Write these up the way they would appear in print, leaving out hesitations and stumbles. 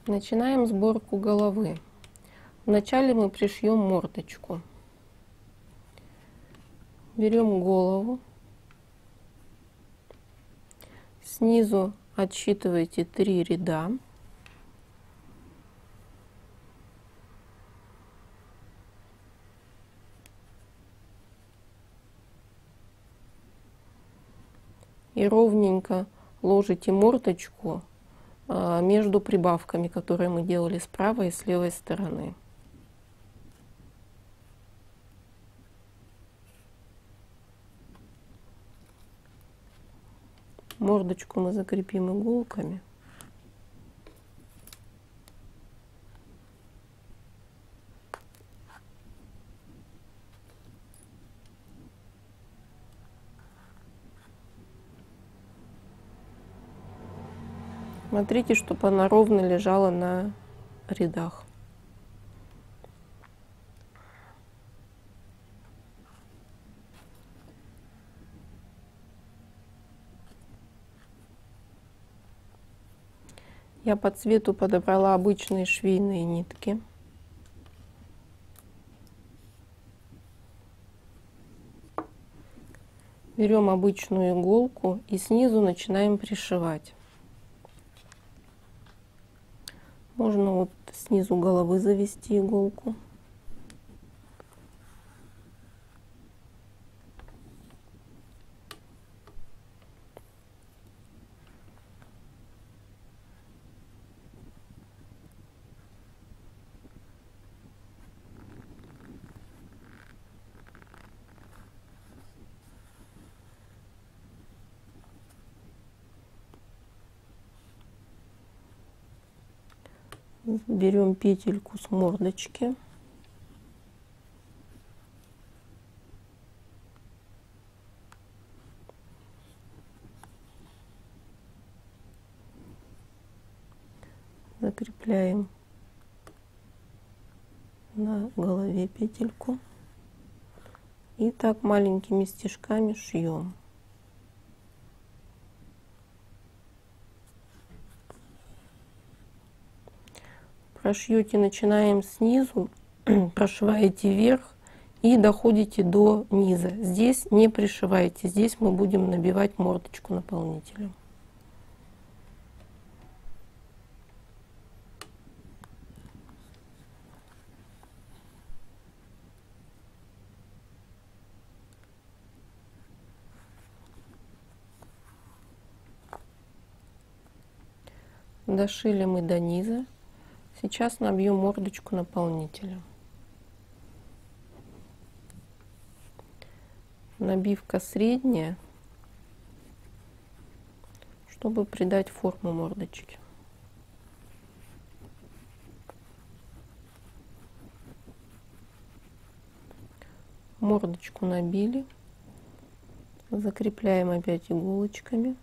Начинаем сборку головы. Вначале мы пришьем мордочку. Берем голову. Снизу отсчитывайте 3 ряда. И ровненько ложите мордочку между прибавками, которые мы делали с правой и с левой стороны. Мордочку мы закрепим иголками. Смотрите, чтобы она ровно лежала на рядах. Я по цвету подобрала обычные швейные нитки. Берем обычную иголку и снизу начинаем пришивать. Можно вот снизу головы завести иголку. Берем петельку с мордочки. Закрепляем на голове петельку. И так маленькими стежками шьем. Прошьете, начинаем снизу, прошиваете вверх и доходите до низа. Здесь не пришивайте, здесь мы будем набивать мордочку наполнителем. Дошили мы до низа. Сейчас набьем мордочку наполнителем. Набивка средняя, чтобы придать форму мордочки. Мордочку набили. Закрепляем опять иголочками.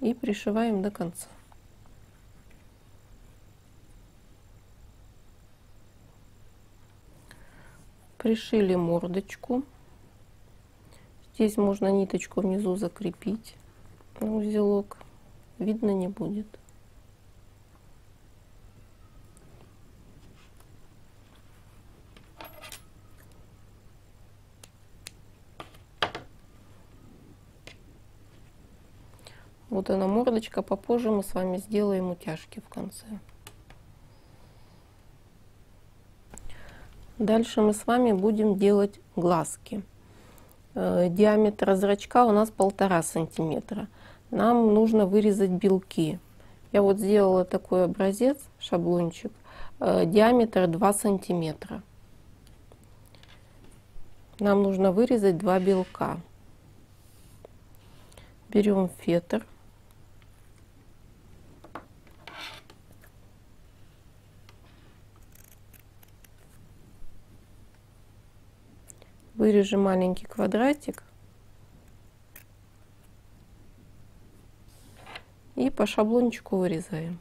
И пришиваем до конца. Пришили мордочку. Здесь можно ниточку внизу закрепить на узелок. Видно не будет. Вот она мордочка, попозже мы с вами сделаем утяжки в конце. Дальше мы с вами будем делать глазки. Диаметр зрачка у нас 1,5 сантиметра. Нам нужно вырезать белки. Я вот сделала такой образец, шаблончик, диаметр 2 сантиметра. Нам нужно вырезать 2 белка. Берем фетр. Вырежем маленький квадратик и по шаблончику вырезаем.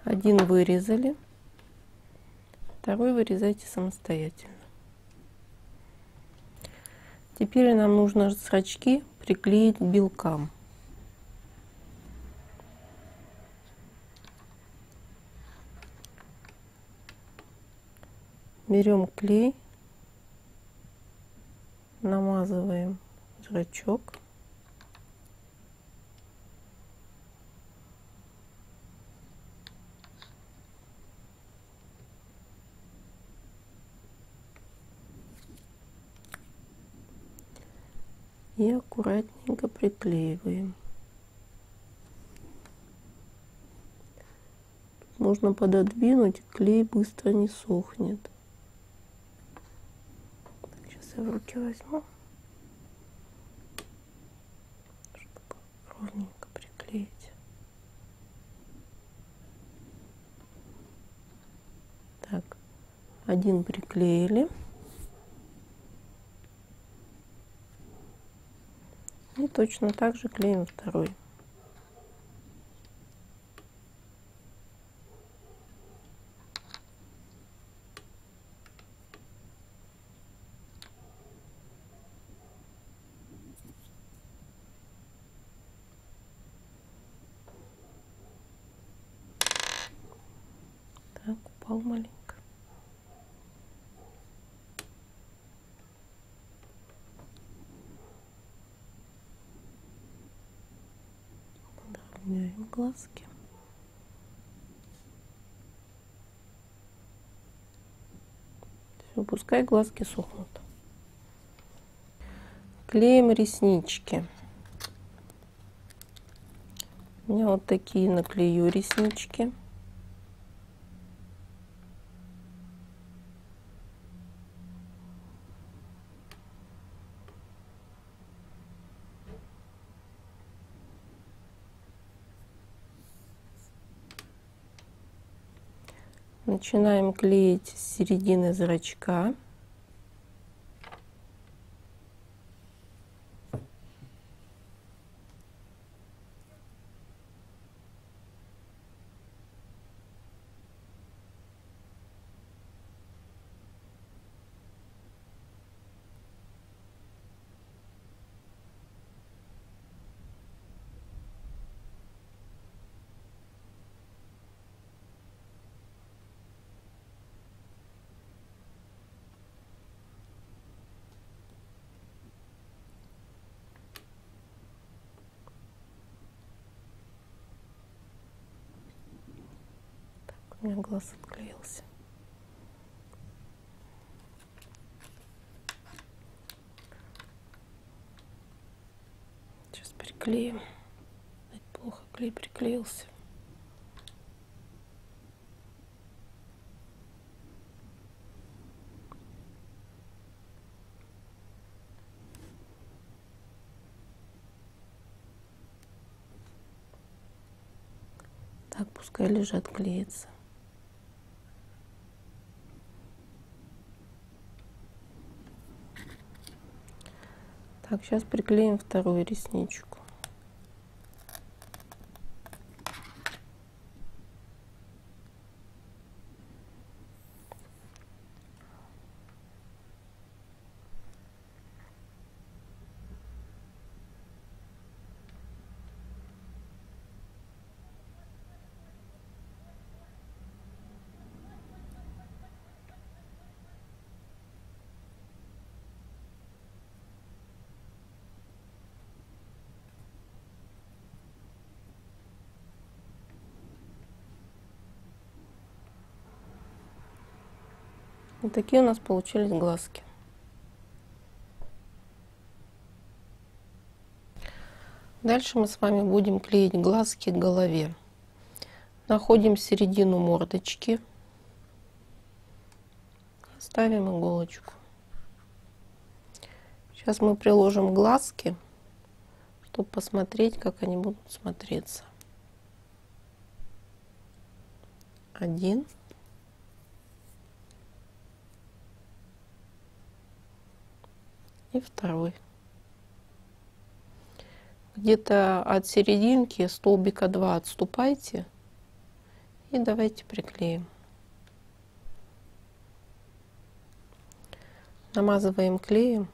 Один вырезали, второй вырезайте самостоятельно. Теперь нам нужно зрачки приклеить к белкам. Берем клей, намазываем зрачок. И аккуратненько приклеиваем. Можно пододвинуть, клей быстро не сохнет. Так, сейчас я в руки возьму, чтобы ровненько приклеить. Так, один приклеили. И точно так же клеим второй. Так, упал маленько. Подровняем глазки. Все, пускай глазки сохнут. Клеим реснички. У меня вот такие наклею реснички. Начинаем клеить с середины зрачка. У меня глаз отклеился. Сейчас приклеим. Плохо клей приклеился. Так, пускай лежат, клеится. Так, сейчас приклеим вторую ресничку. Вот такие у нас получились глазки. Дальше мы с вами будем клеить глазки к голове. Находим середину мордочки, ставим иголочку. Сейчас мы приложим глазки, чтобы посмотреть, как они будут смотреться. Один. И второй. Где-то от серединки столбика 2 отступайте И давайте приклеим. Намазываем клеем.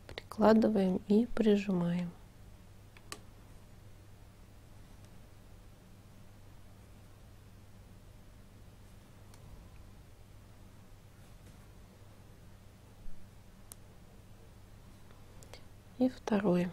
Прикладываем и прижимаем. И второй.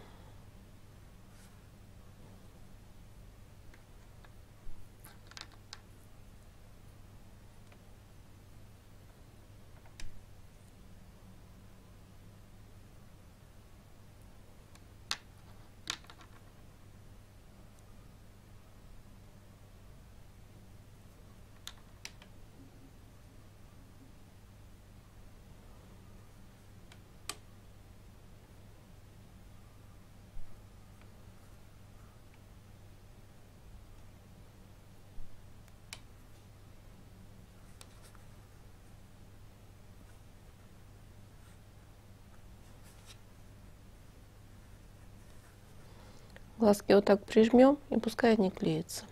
Глазки вот так прижмем, и пускай они клеятся.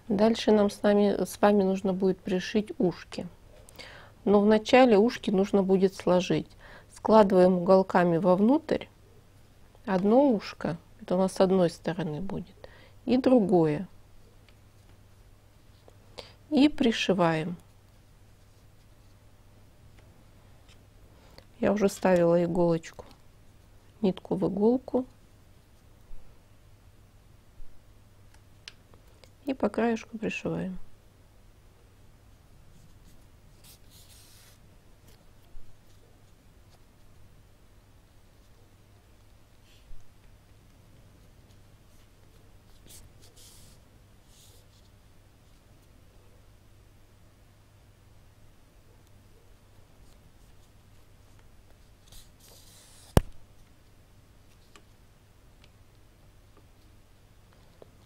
Дальше нам с вами нужно будет пришить ушки. Но вначале ушки нужно будет сложить. Складываем уголками вовнутрь одно ушко, это у нас с одной стороны будет, и другое. И пришиваем. Я уже ставила иголочку, нитку в иголку. И по краешку пришиваем.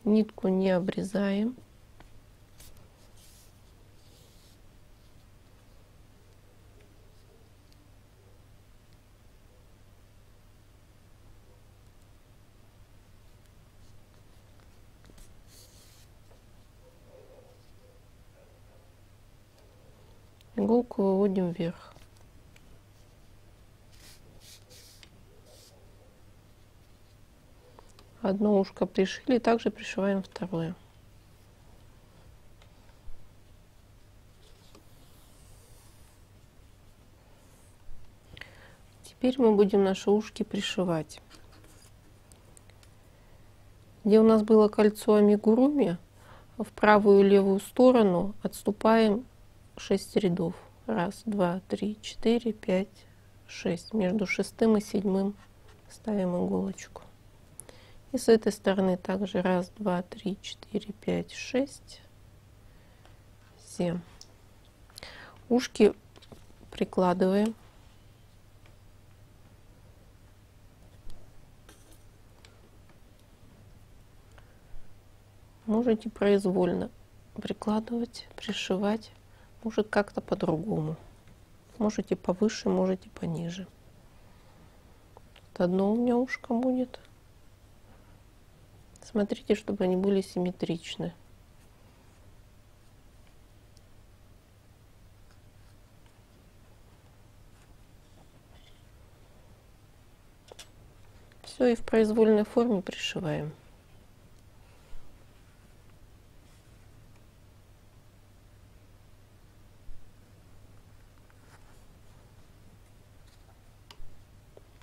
Нитку не обрезаем. Иголку выводим вверх. Одно ушко пришили, также пришиваем второе. Теперь мы будем наши ушки пришивать. Где у нас было кольцо амигуруми, в правую и левую сторону отступаем 6 рядов. 1, 2, 3, 4, 5, 6. Между шестым и седьмым ставим иголочку. И с этой стороны также 1, 2, 3, 4, 5, 6, 7. Ушки прикладываем. Можете произвольно прикладывать, пришивать, может как-то по-другому. Можете повыше, можете пониже. Вот одно у меня ушко будет. Смотрите, чтобы они были симметричны. Все, и в произвольной форме пришиваем.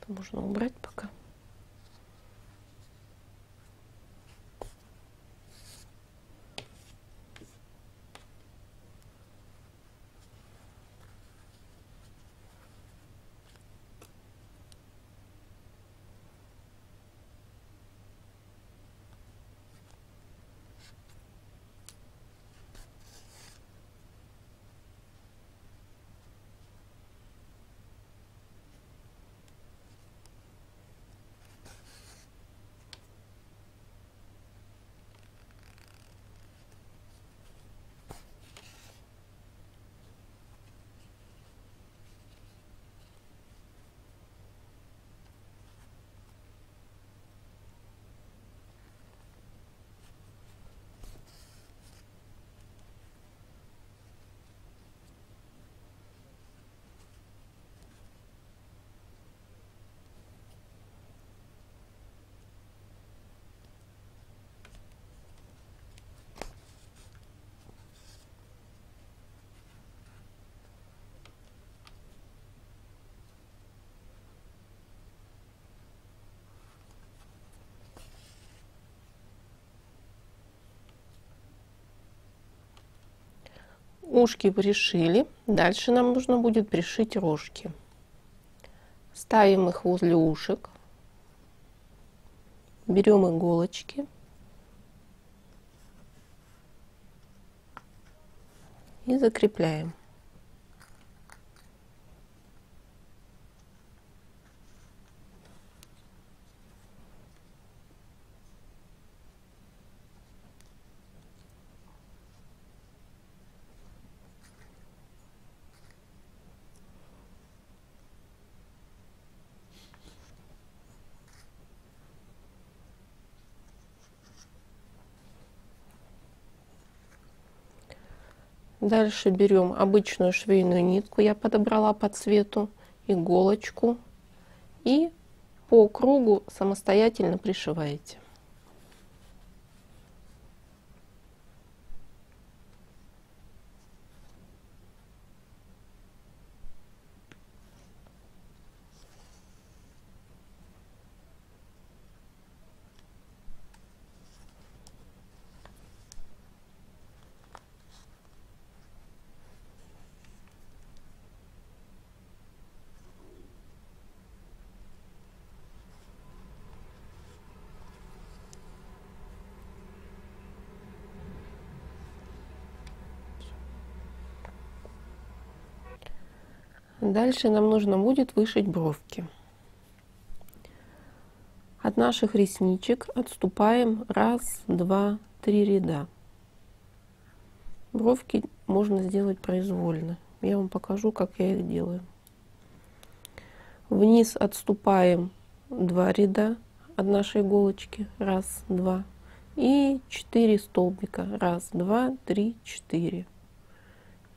Это можно убрать пока. Ушки пришили. Дальше нам нужно будет пришить рожки. Ставим их возле ушек. Берем иголочки. И закрепляем. Дальше берем обычную швейную нитку, я подобрала по цвету, иголочку и по кругу самостоятельно пришиваете. Дальше нам нужно будет вышить бровки. От наших ресничек отступаем 1, 2, 3 ряда. Бровки можно сделать произвольно. Я вам покажу, как я их делаю. Вниз отступаем 2 ряда от нашей иголочки. 1, 2. И 4 столбика. 1, 2, 3, 4.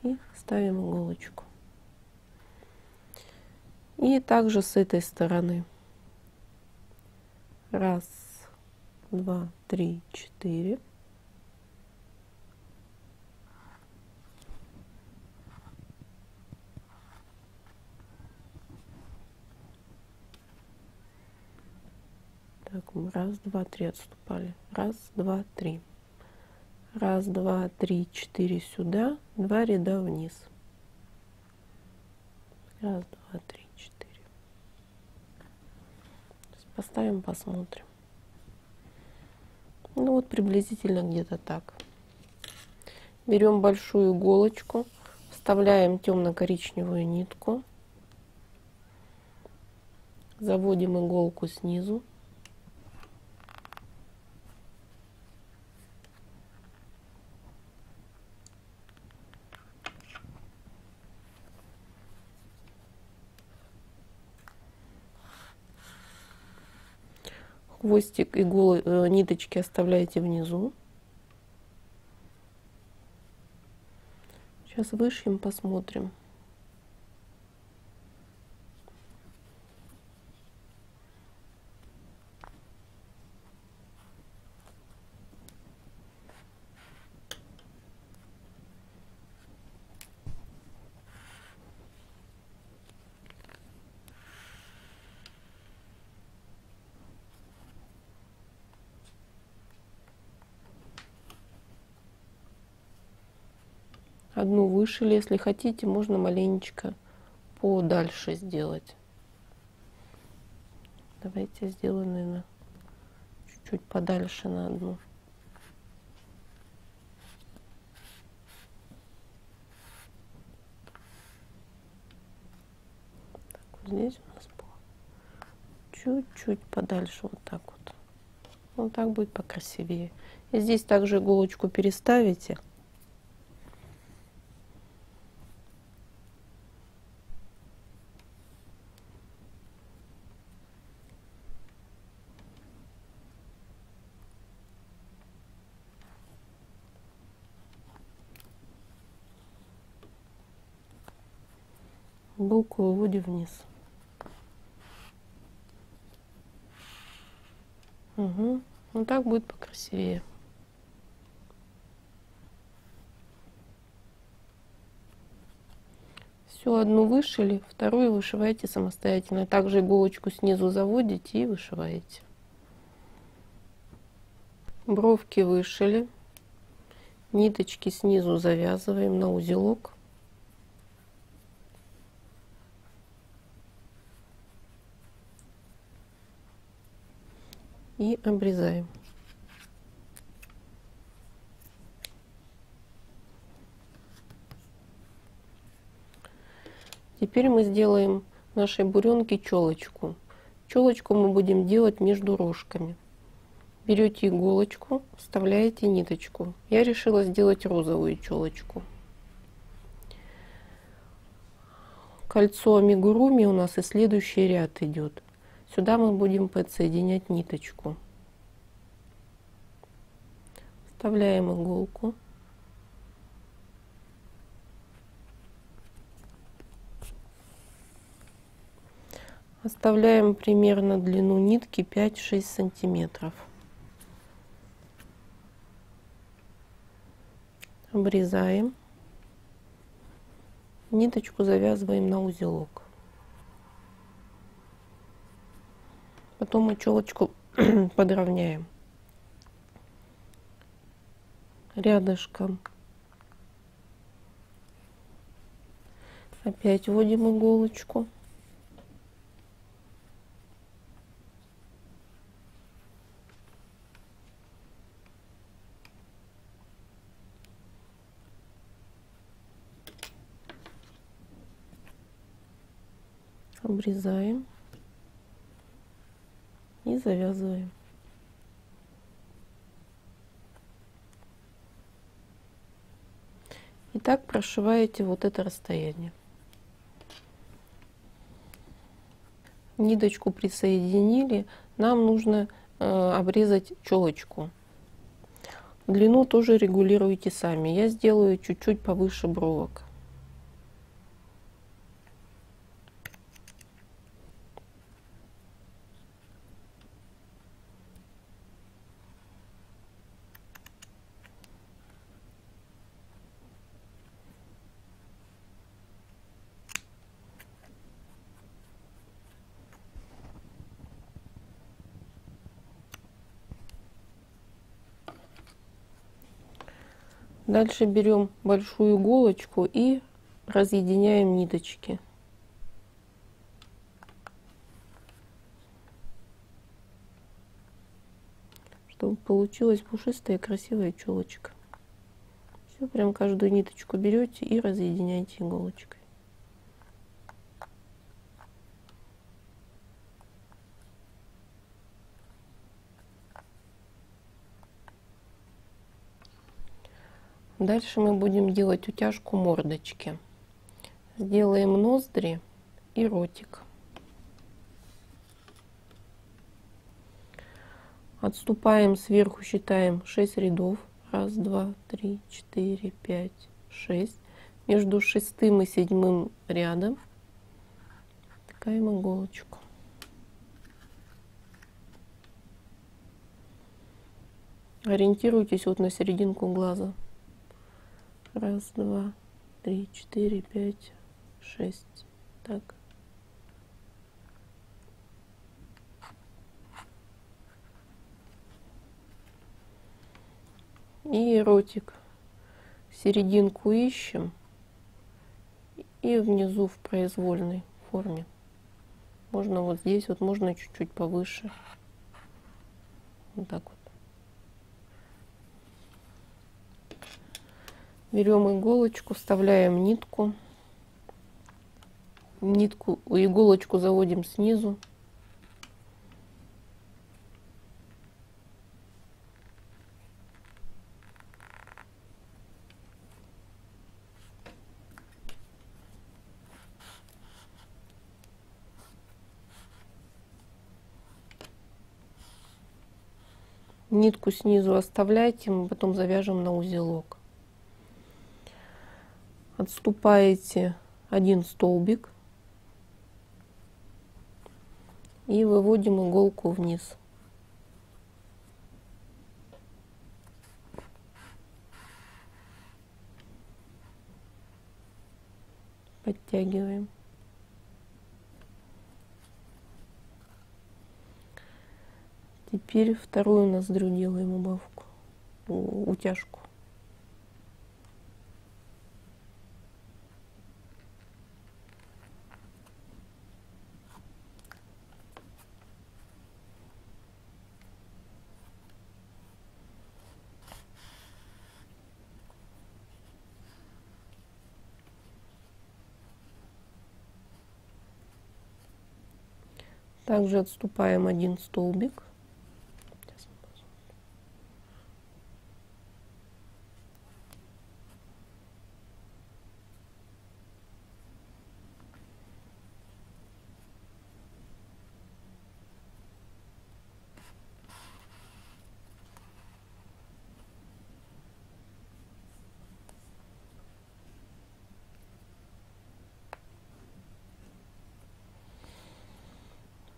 И ставим иголочку. И также с этой стороны. 1, 2, 3, 4. Так, мы 1, 2, 3 отступали. 1, 2, 3. 1, 2, 3, 4 сюда. 2 ряда вниз. 1, 2, 3, 4. Сейчас поставим, посмотрим. Ну вот приблизительно где-то так. Берем большую иголочку, вставляем темно-коричневую нитку, заводим иголку снизу. Хвостик ниточки оставляете внизу. Сейчас вышьем, посмотрим. Одну вышили, если хотите, можно маленечко подальше сделать. Давайте сделаю, наверное, чуть-чуть подальше на одну. Так, вот здесь у нас было чуть-чуть подальше, вот так вот. Вот так будет покрасивее. И здесь также иголочку переставите. Иголку выводим вниз. Угу. Вот так будет покрасивее. Все, одну вышили, вторую вышиваете самостоятельно. Также иголочку снизу заводите и вышиваете. Бровки вышили. Ниточки снизу завязываем на узелок. И обрезаем. Теперь мы сделаем нашей буренке челочку. Челочку мы будем делать между рожками. Берете иголочку, вставляете ниточку. Я решила сделать розовую челочку. Кольцо амигуруми у нас и следующий ряд идет. Сюда мы будем подсоединять ниточку. Вставляем иголку. Оставляем примерно длину нитки 5-6 сантиметров. Обрезаем. Ниточку завязываем на узелок. Потом мы челочку подровняем. Рядышком опять вводим иголочку. Обрезаем и завязываем. И так прошиваете вот это расстояние. Ниточку присоединили, нам нужно обрезать челочку. Длину тоже регулируйте сами. Я сделаю чуть-чуть повыше бровок. Дальше берем большую иголочку и разъединяем ниточки. Чтобы получилась пушистая красивая челочка. Все, прям каждую ниточку берете и разъединяете иголочкой. Дальше мы будем делать утяжку мордочки. Сделаем ноздри и ротик. Отступаем сверху, считаем 6 рядов. 1, 2, 3, 4, 5, 6. Между 6 и 7 рядом втыкаем иголочку. Ориентируйтесь вот на серединку глаза. 1, 2, 3, 4, 5, 6. Так. И ротик. Серединку ищем. И внизу в произвольной форме. Можно вот здесь, вот можно чуть-чуть повыше. Вот так вот. Берем иголочку, вставляем нитку. Иголочку заводим снизу. Нитку снизу оставляйте, мы потом завяжем на узелок. Отступаете 1 столбик и выводим иголку вниз. Подтягиваем. Теперь вторую ноздрю делаем убавку, утяжку. Также отступаем один столбик.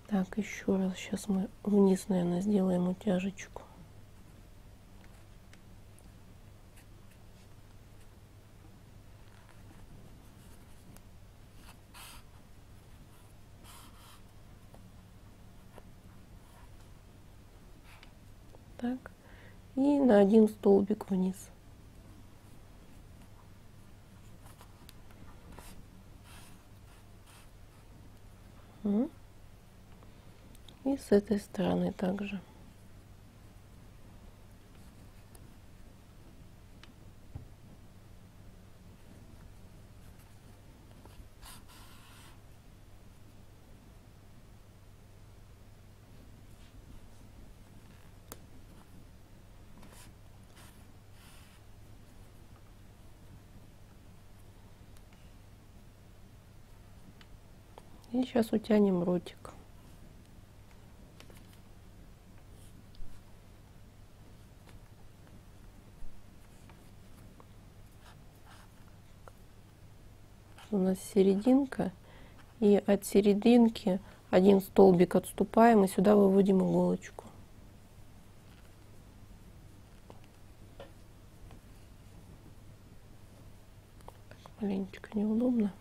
Так, еще раз. Сейчас мы вниз, наверное, сделаем утяжечку. Так. И на один столбик вниз. И с этой стороны также. И сейчас утянем ротик. У нас серединка, и от серединки один столбик отступаем и сюда выводим иголочку. Так, маленечко неудобно.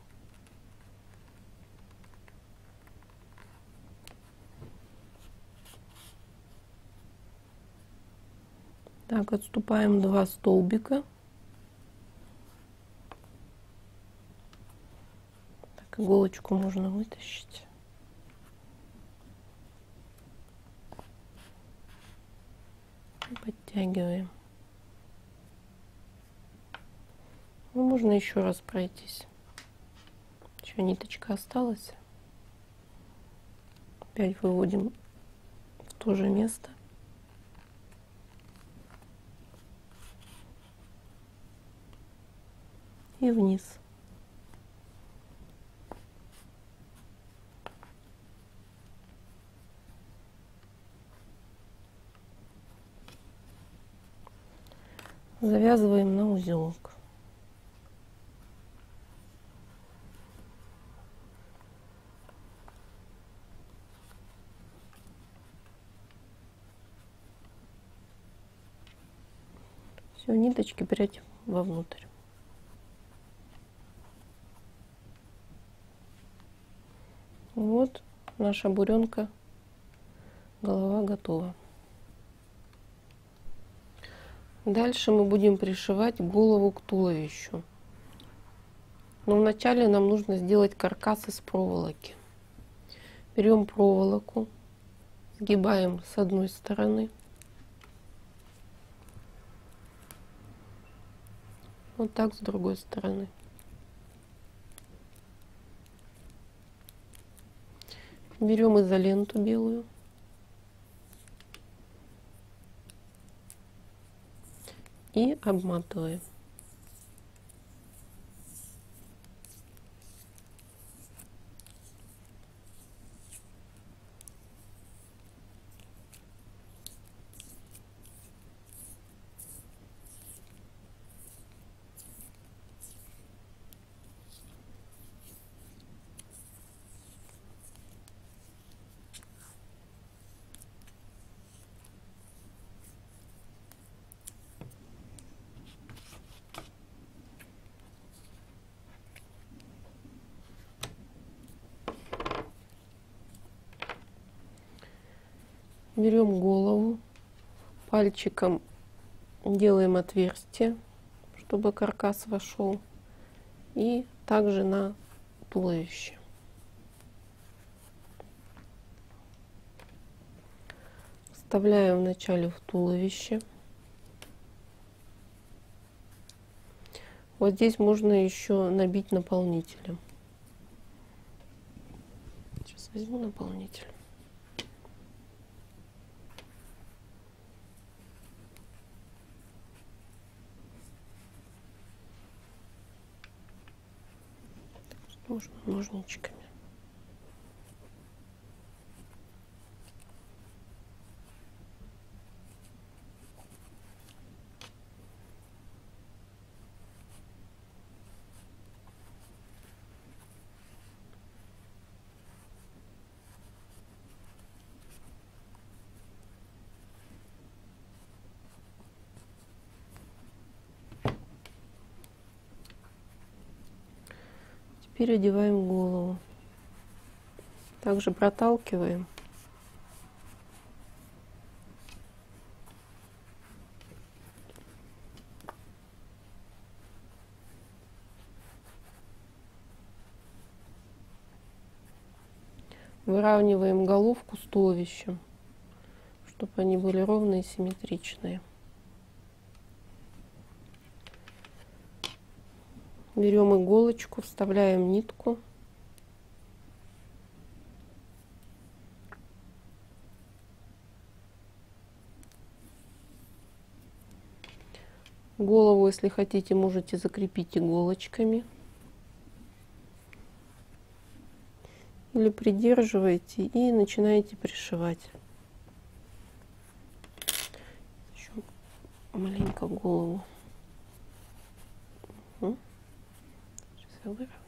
Так, отступаем 2 столбика. Так, иголочку можно вытащить. И подтягиваем. Ну, можно еще раз пройтись. Еще ниточка осталась. Опять выводим в то же место. И вниз. Завязываем на узелок. Все, ниточки прячем вовнутрь. Вот наша буренка, голова готова. Дальше мы будем пришивать голову к туловищу. Но вначале нам нужно сделать каркас из проволоки. Берем проволоку, сгибаем с одной стороны. Вот так с другой стороны. Берем изоленту белую. И обматываем. Берем голову, пальчиком делаем отверстие, чтобы каркас вошел, и также на туловище. Вставляем вначале в туловище. Вот здесь можно еще набить наполнителем. Сейчас возьму наполнитель. Можно ножничками. Теперь одеваем голову. Также проталкиваем. Выравниваем головку с туловищем, чтобы они были ровные и симметричные. Берем иголочку, вставляем нитку. Голову, если хотите, можете закрепить иголочками. Или придерживаете и начинаете пришивать. Еще маленько голову. Сейчас я выровняю.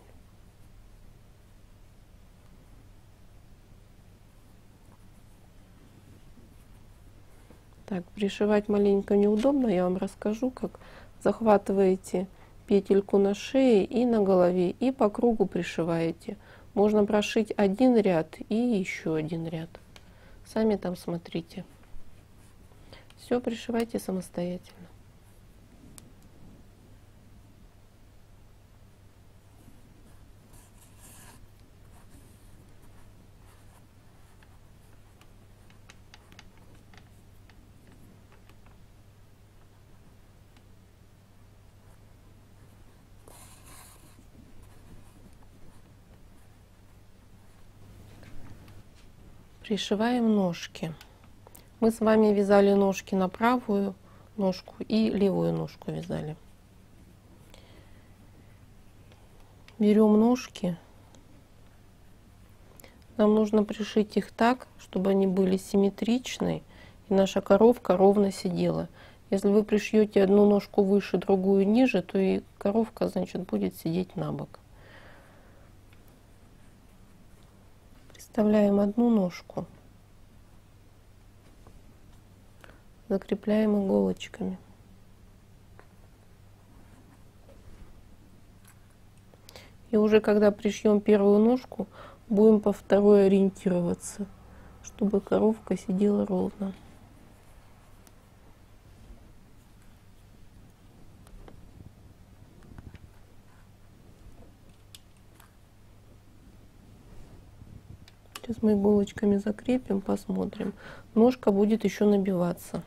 Так, пришивать маленько неудобно, я вам расскажу, как захватываете петельку на шее и на голове и по кругу пришиваете. Можно прошить один ряд и еще один ряд. Сами там смотрите. Все пришивайте самостоятельно. Пришиваем ножки. Мы с вами вязали ножки на правую ножку и левую ножку вязали. Берем ножки. Нам нужно пришить их так, чтобы они были симметричны и наша коровка ровно сидела. Если вы пришьете одну ножку выше, другую ниже, то и коровка, значит, будет сидеть на бок. Вставляем одну ножку, закрепляем иголочками. И уже когда пришьем первую ножку, будем по второй ориентироваться, чтобы коровка сидела ровно. Сейчас мы иголочками закрепим, посмотрим. Ножка будет еще набиваться.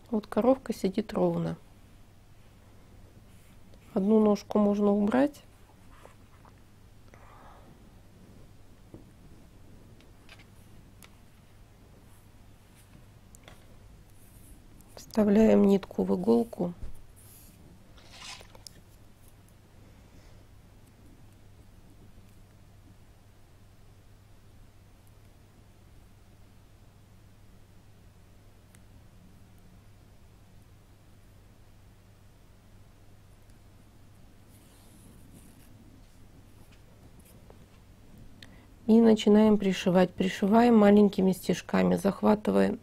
Вот коровка сидит ровно. Одну ножку можно убрать. Вставляем нитку в иголку. И начинаем пришивать. Пришиваем маленькими стежками, захватывая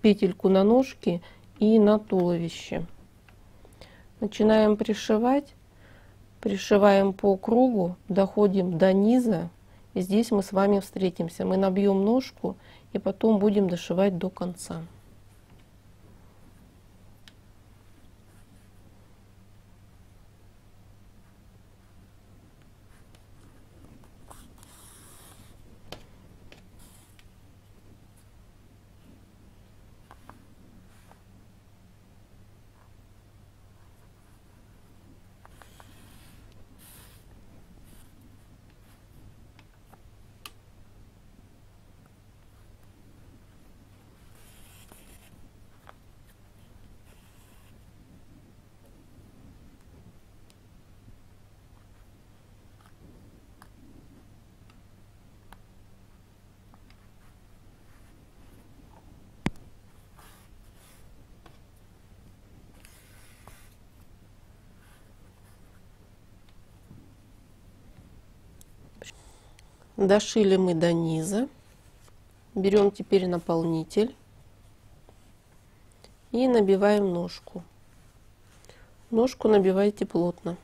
петельку на ножке и на туловище. Начинаем пришивать. Пришиваем по кругу, доходим до низа. И здесь мы с вами встретимся. Мы набьем ножку и потом будем дошивать до конца. Дошили мы до низа. Берем теперь наполнитель и набиваем ножку. Ножку набивайте плотно.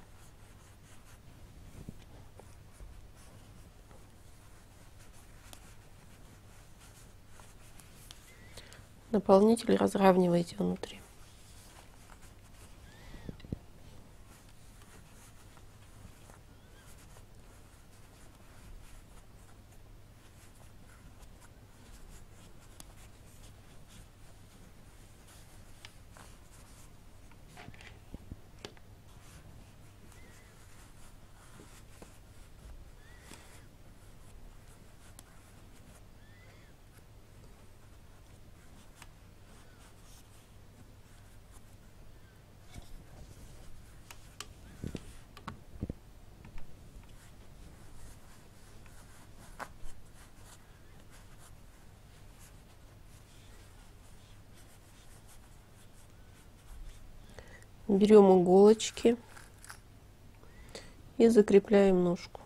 Наполнитель разравнивайте внутри. Берем иголочки и закрепляем ножку.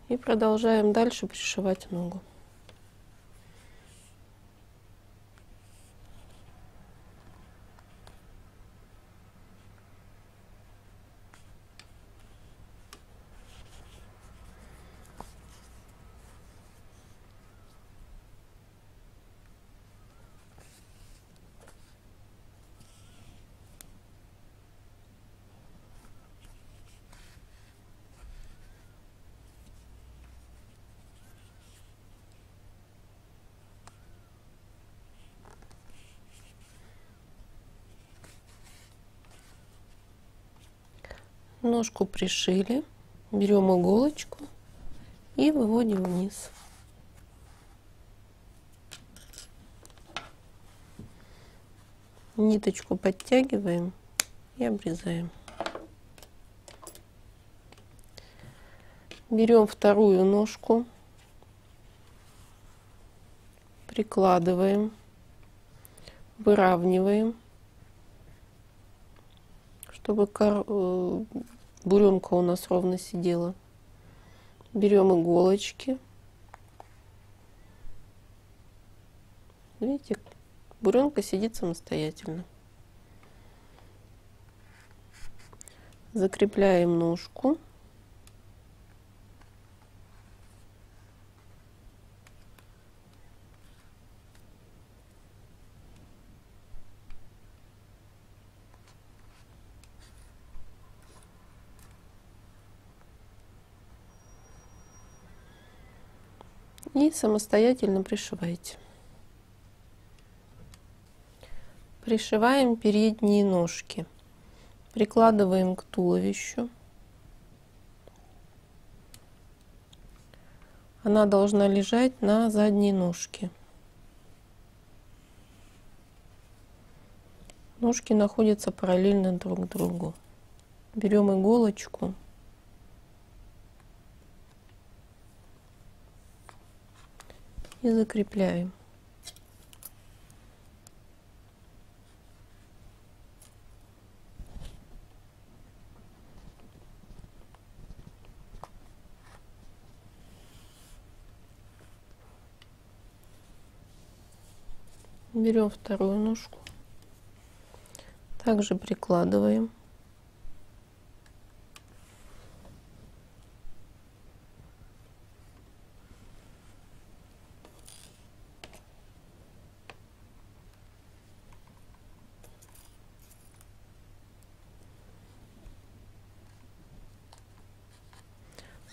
И продолжаем дальше пришивать ногу. Ножку пришили, берем иголочку и выводим вниз. Ниточку подтягиваем и обрезаем. Берем вторую ножку, прикладываем, выравниваем, чтобы буренка у нас ровно сидела. Берем иголочки. Видите, буренка сидит самостоятельно. Закрепляем ножку. И самостоятельно пришивайте. Пришиваем передние ножки. Прикладываем к туловищу. Она должна лежать на задней ножке. Ножки находятся параллельно друг другу. Берем иголочку. И закрепляем. Берем вторую ножку, также прикладываем.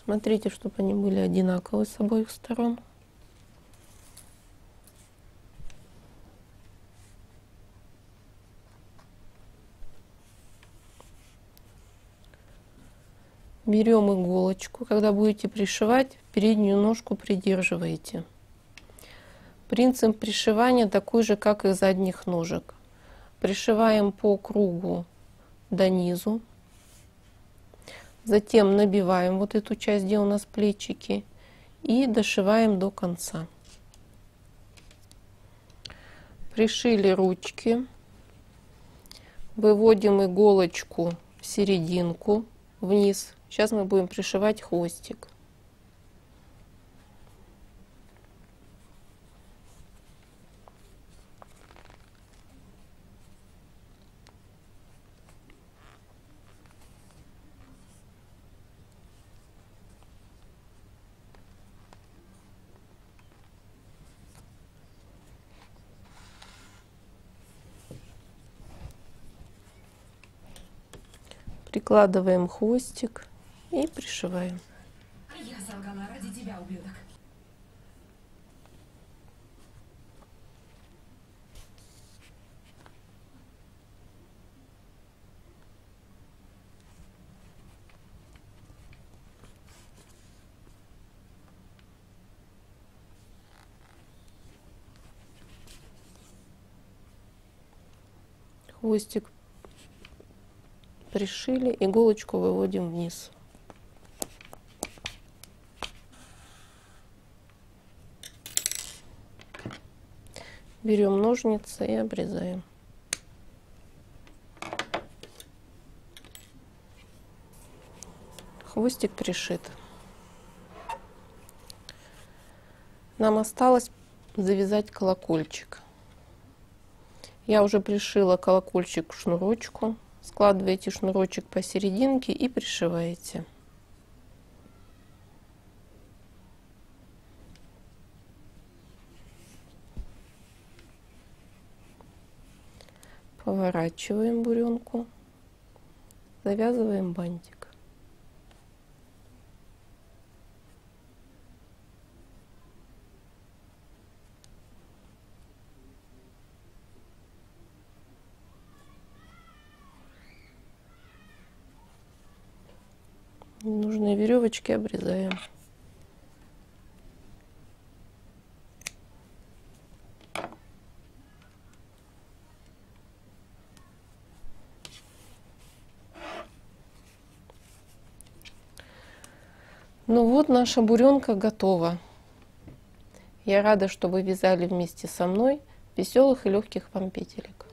Смотрите, чтобы они были одинаковые с обоих сторон. Берем иголочку, когда будете пришивать, переднюю ножку придерживаете. Принцип пришивания такой же, как и задних ножек. Пришиваем по кругу до низу. Затем набиваем вот эту часть, где у нас плечики, и дошиваем до конца. Пришили ручки. Выводим иголочку в серединку вниз. Сейчас мы будем пришивать хвостик. Прикладываем хвостик и пришиваем. Я солгала ради тебя, ублюдок. Хвостик пришили, иголочку выводим вниз. Берем ножницы и обрезаем. Хвостик пришит. Нам осталось завязать колокольчик. Я уже пришила колокольчик к шнурочку. Складываете шнурочек посерединке и пришиваете. Поворачиваем буренку, завязываем бантик. Ненужные веревочки обрезаем. Ну вот, наша буренка готова. Я рада, что вы вязали вместе со мной. Веселых и легких вам петелек.